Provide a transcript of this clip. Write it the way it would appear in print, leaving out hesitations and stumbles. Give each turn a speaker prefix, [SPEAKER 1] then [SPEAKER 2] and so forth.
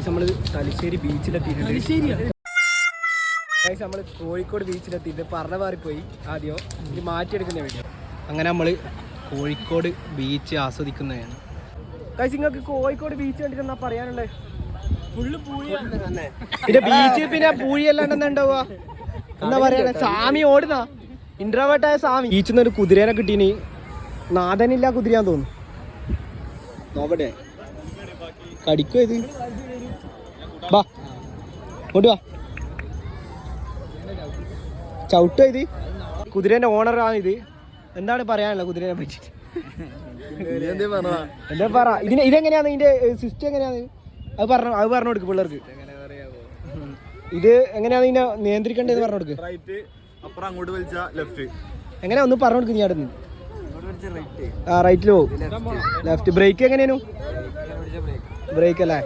[SPEAKER 1] നമ്മൾ തലശ്ശേരി ബീച്ചിലെത്തിയിട്ടുണ്ട്. നമ്മൾ കോഴിക്കോട് ബീച്ചിലെത്തിയിട്ട് പറഞ്ഞ മാറിപ്പോയി ആദ്യം ഇത് മാറ്റിയെടുക്കുന്ന വീഡിയോ. അങ്ങനെ നമ്മൾ കോഴിക്കോട് ബീച്ച് ആസ്വദിക്കുന്നതാണ്. നിങ്ങൾക്ക് കോഴിക്കോട് ബീച്ച് കണ്ടിട്ട് എന്നാ പറയാനുള്ളത്? ഫുള്ള് പിന്നെ ബീച്ച് പിന്നെ പൂഴിയല്ലാണ്ട് എന്താ ഉണ്ടാവുക? എന്താ പറയാ, സ്വാമി ഓടുന്ന ഇൻട്രോവേർട്ടായ സ്വാമി. ബീച്ചിൽ നിന്ന് ഒരു കുതിരേനെ കിട്ടീനി. നാഥനില്ല കുതിരയാന്ന് തോന്നുന്നു. നോക്കട്ടെ കടിക്കോ ഇത്? ബാ ഇങ്ങോട്ട് വാ. ചവിട്ടോ ഇത്? കുതിരേന്റെ ഓണറാണ് ഇത്. എന്താണ് പറയാനുള്ളത് കുതിരേനെ പറ്റി? എന്താ പറ. ഇതെങ്ങനെയാണ് ഇതിന്റെ സിസ്റ്റം എങ്ങനെയാണ്? അത് പറഞ്ഞു കൊടുക്ക് പിള്ളേർക്ക്. ഇത് എങ്ങനെയാണ് ഇതിനെ നിയന്ത്രിക്കേണ്ടത് പറഞ്ഞു കൊടുക്ക്. എങ്ങനെയാ ഒന്ന് പറഞ്ഞു കൊടുക്ക്. നീ അവിടെ നിന്ന് റൈറ്റിൽ പോകും. ലെഫ്റ്റ് ബ്രേക്ക് എങ്ങനെയായിരുന്നു? ബ്രേക്ക് അല്ലേ?